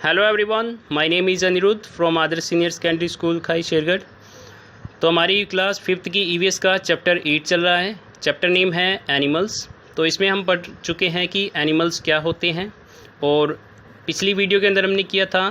Hello everyone, my name is Aniruddh from Adarsh senior secondary school Khai Shergarh. तो हमारी class 5th की EVS का चैप्टर 8 चल रहा है। चैप्टर नेम है एनिमल्स। तो इसमें हम पढ़ चुके हैं कि एनिमल्स क्या होते हैं, और पिछली वीडियो के अंदर हमने किया था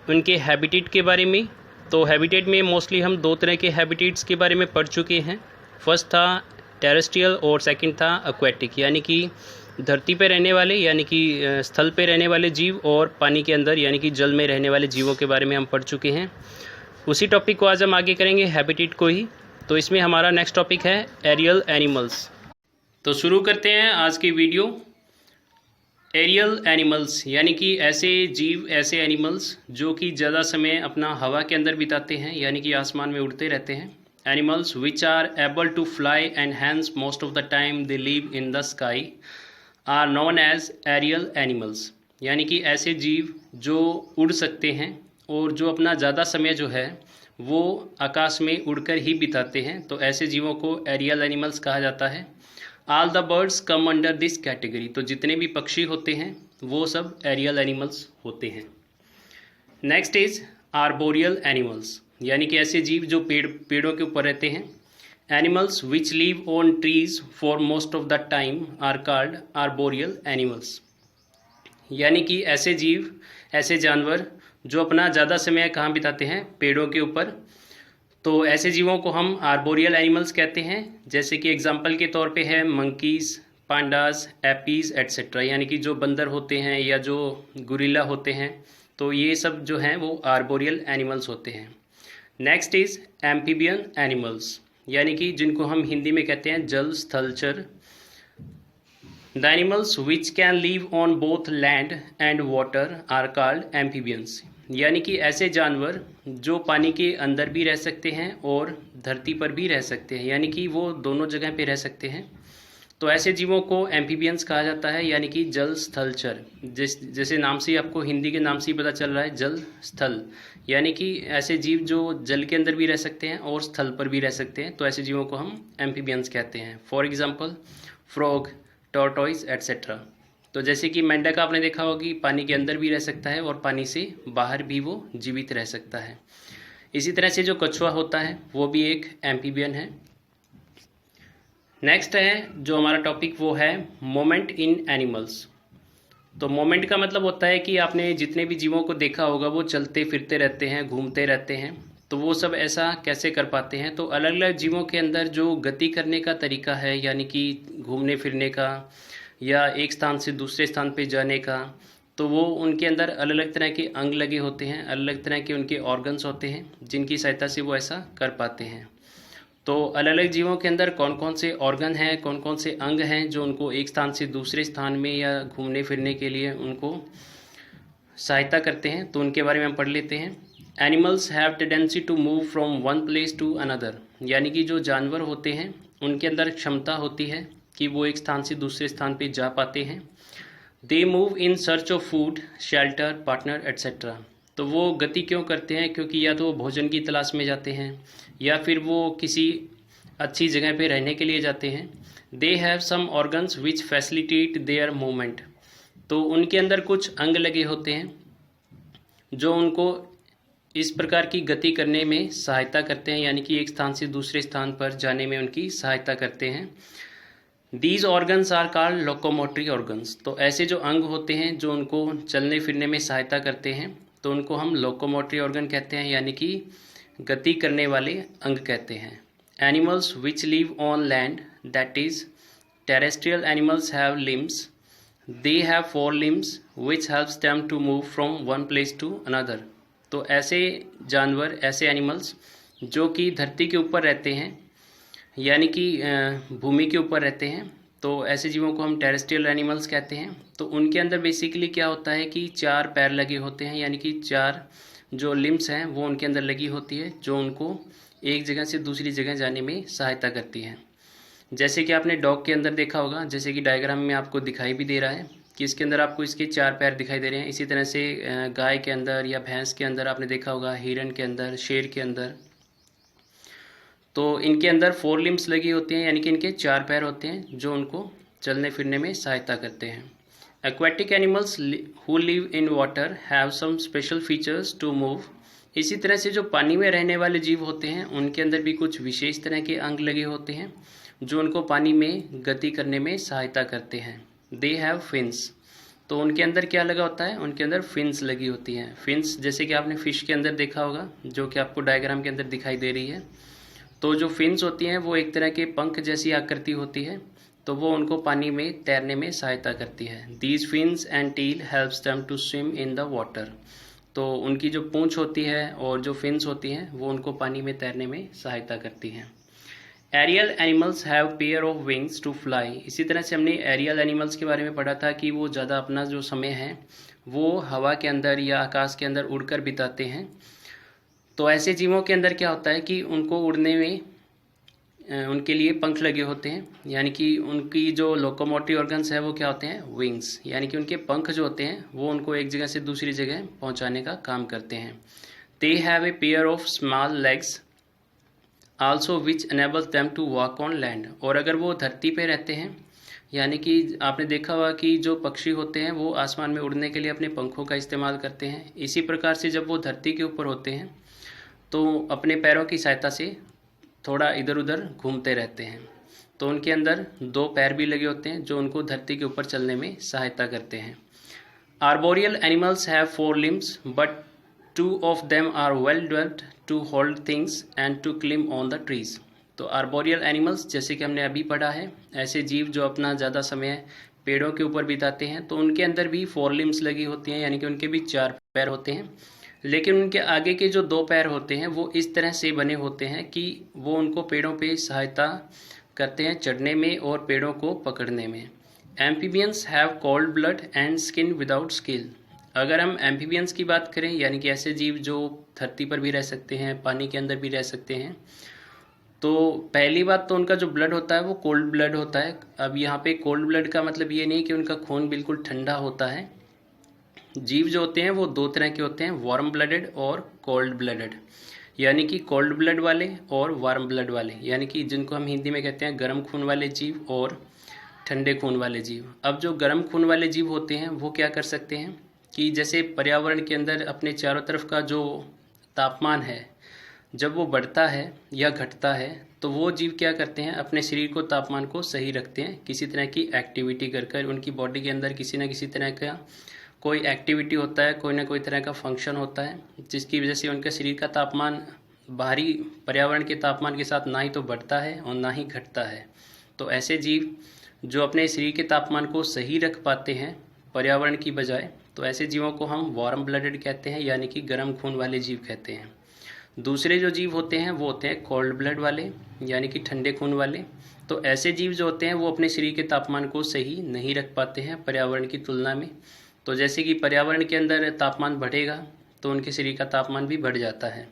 उनके हैबिटेट के बारे में। तो हैबिटेट में मोस्टली हम दो तरह के हैबिटेट्स के बारे में पढ़ चुके हैं। फर्स्ट था टेरेस्ट्रियल और सेकंड था एक्वेटिक, यानी कि धरती पे रहने वाले यानी कि स्थल पे रहने वाले जीव, और पानी के अंदर यानी कि जल में रहने वाले जीवों के बारे में हम पढ़ चुके हैं। उसी टॉपिक को आज हम आगे करेंगे, हैबिटेट को ही। तो इसमें हमारा नेक्स्ट टॉपिक है एरियल एनिमल्स। तो शुरू करते हैं आज की वीडियो। एरियल एनिमल्स यानी कि ऐसे जीव, ऐसे एनिमल्स जो कि ज़्यादा समय अपना हवा के अंदर बिताते हैं, यानी कि आसमान में उड़ते रहते हैं। Animals which are able to fly and hence most of the time they live in the sky are known as aerial animals, यानी कि ऐसे जीव जो उड़ सकते हैं और जो अपना ज़्यादा समय जो है वो आकाश में उड़कर ही बिताते हैं, तो ऐसे जीवों को एरियल एनिमल्स कहा जाता है। All the birds come under this category, तो जितने भी पक्षी होते हैं वो सब एरियल एनिमल्स होते हैं। नेक्स्ट इज आर्बोरियल एनिमल्स, यानी कि ऐसे जीव जो पेड़ों के ऊपर रहते हैं। Animals which live on trees for most of the time are called arboreal animals, यानी कि ऐसे जीव, ऐसे जानवर जो अपना ज़्यादा समय कहाँ बिताते हैं, पेड़ों के ऊपर। तो ऐसे जीवों को हम आर्बोरियल एनिमल्स कहते हैं। जैसे कि एग्जांपल के तौर पे है मंकीज़, पांडाज, एपीज़ एट्सेट्रा, यानी कि जो बंदर होते हैं या जो गुरिल्ला होते हैं, तो ये सब जो हैं वो आर्बोरियल एनिमल्स होते हैं। नेक्स्ट इज एम्फीबियन एनिमल्स, यानी कि जिनको हम हिंदी में कहते हैं जल स्थलचर। The animals which can live on both land and water are called amphibians, यानी कि ऐसे जानवर जो पानी के अंदर भी रह सकते हैं और धरती पर भी रह सकते हैं, यानी कि वो दोनों जगह पे रह सकते हैं। तो ऐसे जीवों को एम्फीबियंस कहा जाता है, यानी कि जल स्थलचर। जैसे नाम से आपको हिंदी के नाम से ही पता चल रहा है, जल स्थल, यानी कि ऐसे जीव जो जल के अंदर भी रह सकते हैं और स्थल पर भी रह सकते हैं, तो ऐसे जीवों को हम एम्फीबियंस कहते हैं। For example frog, tortoise etcetera. तो जैसे कि मेंढक आपने देखा होगा कि पानी के अंदर भी रह सकता है और पानी से बाहर भी वो जीवित रह सकता है। इसी तरह से जो कछुआ होता है वो भी एक एम्फीबियन है। नेक्स्ट है जो हमारा टॉपिक वो है मोमेंट इन एनिमल्स। तो मोमेंट का मतलब होता है कि आपने जितने भी जीवों को देखा होगा वो चलते फिरते रहते हैं, घूमते रहते हैं। तो वो सब ऐसा कैसे कर पाते हैं? तो अलग अलग जीवों के अंदर जो गति करने का तरीका है, यानी कि घूमने फिरने का या एक स्थान से दूसरे स्थान पे जाने का, तो वो उनके अंदर अलग अलग तरह के अंग लगे होते हैं, अलग अलग तरह के उनके ऑर्गन्स होते हैं जिनकी सहायता से वो ऐसा कर पाते हैं। तो अलग अलग जीवों के अंदर कौन कौन से ऑर्गन हैं, कौन कौन से अंग हैं जो उनको एक स्थान से दूसरे स्थान में या घूमने फिरने के लिए उनको सहायता करते हैं, तो उनके बारे में हम पढ़ लेते हैं। Animals have tendency to move from one place to another, यानी कि जो जानवर होते हैं उनके अंदर क्षमता होती है कि वो एक स्थान से दूसरे स्थान पर जा पाते हैं। They move in search of food, shelter, partner etcetera. तो वो गति क्यों करते हैं? क्योंकि या तो वो भोजन की तलाश में जाते हैं या फिर वो किसी अच्छी जगह पे रहने के लिए जाते हैं। They have some organs which facilitate their movement, तो उनके अंदर कुछ अंग लगे होते हैं जो उनको इस प्रकार की गति करने में सहायता करते हैं, यानी कि एक स्थान से दूसरे स्थान पर जाने में उनकी सहायता करते हैं। These organs are called locomotory organs, तो ऐसे जो अंग होते हैं जो उनको चलने फिरने में सहायता करते हैं, तो उनको हम लोकोमोटरी ऑर्गन कहते हैं, यानी कि गति करने वाले अंग कहते हैं। Animals which live on land, that is terrestrial animals have limbs, they have 4 limbs which helps them to move from one place to another. तो ऐसे जानवर, ऐसे एनिमल्स जो कि धरती के ऊपर रहते हैं, यानी कि भूमि के ऊपर रहते हैं, तो ऐसे जीवों को हम टेरेस्ट्रियल एनिमल्स कहते हैं। तो उनके अंदर बेसिकली क्या होता है कि 4 पैर लगे होते हैं, यानी कि 4 जो लिम्स हैं वो उनके अंदर लगी होती है, जो उनको एक जगह से दूसरी जगह जाने में सहायता करती है। जैसे कि आपने डॉग के अंदर देखा होगा, जैसे कि डायग्राम में आपको दिखाई भी दे रहा है कि इसके अंदर आपको इसके 4 पैर दिखाई दे रहे हैं। इसी तरह से गाय के अंदर या भैंस के अंदर आपने देखा होगा, हिरन के अंदर, शेर के अंदर, तो इनके अंदर 4 लिम्स लगी होती हैं, यानी कि इनके 4 पैर होते हैं जो उनको चलने फिरने में सहायता करते हैं। Aquatic animals who live in water have some special features to move. इसी तरह से जो पानी में रहने वाले जीव होते हैं उनके अंदर भी कुछ विशेष तरह के अंग लगे होते हैं जो उनको पानी में गति करने में सहायता करते हैं। They have fins. तो उनके अंदर क्या लगा होता है, उनके अंदर फिन्स लगी होती हैं। फिन्स जैसे कि आपने फिश के अंदर देखा होगा, जो कि आपको डायग्राम के अंदर दिखाई दे रही है। तो जो फिन्स होती हैं वो एक तरह के पंख जैसी आकृति होती है, तो वो उनको पानी में तैरने में सहायता करती है। These fins and tail helps them to swim in the water. तो उनकी जो पूंछ होती है और जो फिन्स होती हैं वो उनको पानी में तैरने में सहायता करती हैं। Aerial animals have pair of wings to fly. इसी तरह से हमने एरियल एनिमल्स के बारे में पढ़ा था कि वो ज़्यादा अपना जो समय है वो हवा के अंदर या आकाश के अंदर उड़कर बिताते हैं। तो ऐसे जीवों के अंदर क्या होता है कि उनको उड़ने में उनके लिए पंख लगे होते हैं, यानी कि उनकी जो लोकोमोटिव ऑर्गन्स है वो क्या होते हैं, विंग्स, यानी कि उनके पंख जो होते हैं वो उनको एक जगह से दूसरी जगह पहुंचाने का काम करते हैं। They have a pair of small legs also which enables them to walk on land. और अगर वो धरती पे रहते हैं, यानी कि आपने देखा हुआ कि जो पक्षी होते हैं वो आसमान में उड़ने के लिए अपने पंखों का इस्तेमाल करते हैं। इसी प्रकार से जब वो धरती के ऊपर होते हैं तो अपने पैरों की सहायता से थोड़ा इधर उधर घूमते रहते हैं। तो उनके अंदर 2 पैर भी लगे होते हैं जो उनको धरती के ऊपर चलने में सहायता करते हैं। Arboreal animals have 4 limbs but 2 of them are well developed to hold things and to climb on the trees. तो आर्बोरियल एनिमल्स जैसे कि हमने अभी पढ़ा है, ऐसे जीव जो अपना ज़्यादा समय पेड़ों के ऊपर बिताते हैं, तो उनके अंदर भी 4 लिम्स लगी होती हैं, यानी कि उनके भी 4 पैर होते हैं। लेकिन उनके आगे के जो 2 पैर होते हैं वो इस तरह से बने होते हैं कि वो उनको पेड़ों पे सहायता करते हैं चढ़ने में और पेड़ों को पकड़ने में। Amphibians have cold blood and skin without skill. अगर हम एम्फीबियंस की बात करें, यानी कि ऐसे जीव जो धरती पर भी रह सकते हैं, पानी के अंदर भी रह सकते हैं, तो पहली बात तो उनका जो ब्लड होता है वो कोल्ड ब्लड होता है। अब यहाँ पे कोल्ड ब्लड का मतलब ये नहीं कि उनका खून बिल्कुल ठंडा होता है। जीव जो होते हैं वो 2 तरह के होते हैं, वार्म ब्लडेड और कोल्ड ब्लडेड, यानी कि कोल्ड ब्लड वाले और वार्म ब्लड वाले, यानी कि जिनको हम हिंदी में कहते हैं गर्म खून वाले जीव और ठंडे खून वाले जीव। अब जो गर्म खून वाले जीव होते हैं वो क्या कर सकते हैं कि जैसे पर्यावरण के अंदर अपने चारों तरफ का जो तापमान है जब वो बढ़ता है या घटता है, तो वो जीव क्या करते हैं, अपने शरीर को तापमान को सही रखते हैं किसी तरह की एक्टिविटी कर। उनकी बॉडी के अंदर किसी न किसी तरह का कोई एक्टिविटी होता है, कोई ना कोई तरह का फंक्शन होता है, जिसकी वजह से उनके शरीर का तापमान बाहरी पर्यावरण के तापमान के साथ ना ही तो बढ़ता है और ना ही घटता है। तो ऐसे जीव जो अपने शरीर के तापमान को सही रख पाते हैं पर्यावरण की बजाय, तो ऐसे जीवों को हम वार्म ब्लडेड कहते हैं, यानी कि गर्म खून वाले जीव कहते हैं। दूसरे जो जीव होते हैं वो होते हैं कोल्ड ब्लड वाले, यानी कि ठंडे खून वाले। तो ऐसे जीव जो होते हैं वो अपने शरीर के तापमान को सही नहीं रख पाते हैं पर्यावरण की तुलना में। तो जैसे कि पर्यावरण के अंदर तापमान बढ़ेगा तो उनके शरीर का तापमान भी बढ़ जाता है,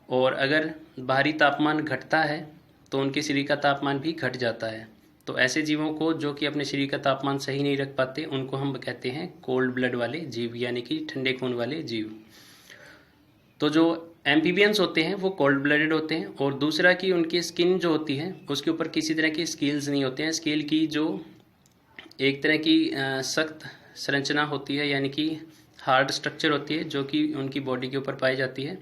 और अगर बाहरी तापमान घटता है तो उनके शरीर का तापमान भी घट जाता है। तो ऐसे जीवों को जो कि अपने शरीर का तापमान सही नहीं रख पाते उनको हम कहते हैं कोल्ड ब्लड वाले जीव, यानी कि ठंडे खून वाले जीव। तो जो एम्फीबियंस होते हैं वो कोल्ड ब्लडेड होते हैं, और दूसरा कि उनकी स्किन जो होती है उसके ऊपर किसी तरह की स्केल्स नहीं होते हैं। स्केल की जो एक तरह की सख्त संरचना होती है, यानी कि हार्ड स्ट्रक्चर होती है, जो कि उनकी बॉडी के ऊपर पाई जाती है।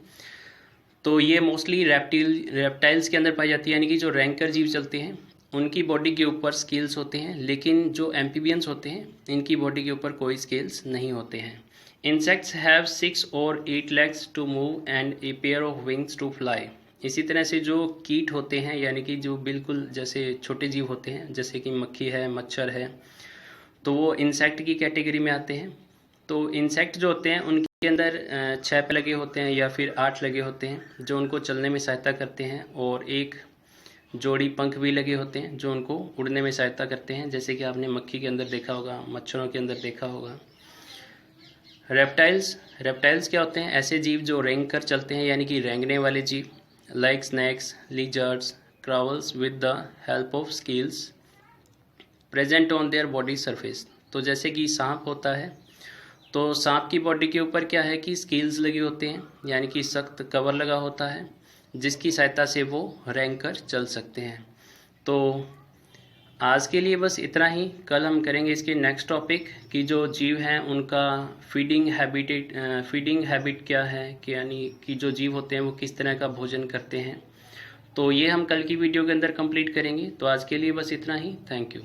तो ये मोस्टली रेप्टाइल्स के अंदर पाई जाती है, यानी कि जो रैंकर जीव चलते हैं उनकी बॉडी के ऊपर स्केल्स होते हैं, लेकिन जो एम्फीबियंस होते हैं इनकी बॉडी के ऊपर कोई स्केल्स नहीं होते हैं। इंसेक्ट्स हैव 6 और 8 legs to move and a pair of wings to fly. इसी तरह से जो कीट होते हैं, यानी कि जो बिल्कुल जैसे छोटे जीव होते हैं, जैसे कि मक्खी है, मच्छर है, तो वो इंसेक्ट की कैटेगरी में आते हैं। तो इंसेक्ट जो होते हैं उनके अंदर 6 लगे होते हैं या फिर 8 लगे होते हैं जो उनको चलने में सहायता करते हैं, और एक जोड़ी पंख भी लगे होते हैं जो उनको उड़ने में सहायता करते हैं, जैसे कि आपने मक्खी के अंदर देखा होगा, मच्छरों के अंदर देखा होगा। रेप्टाइल्स क्या होते हैं, ऐसे जीव जो रेंग कर चलते हैं, यानी कि रेंगने वाले जीव, like snakes, lizards, crawls with the help of scales present on their body surface. तो जैसे कि सांप होता है, तो सांप की बॉडी के ऊपर क्या है कि स्केल्स लगे होते हैं, यानी कि सख्त कवर लगा होता है, जिसकी सहायता से वो रेंग कर चल सकते हैं। तो आज के लिए बस इतना ही। कल हम करेंगे इसके नेक्स्ट टॉपिक कि जो जीव हैं उनका फीडिंग हैबिट क्या है, कि यानी कि जो जीव होते हैं वो किस तरह का भोजन करते हैं। तो ये हम कल की वीडियो के अंदर कंप्लीट करेंगे। तो आज के लिए बस इतना ही। Thank you.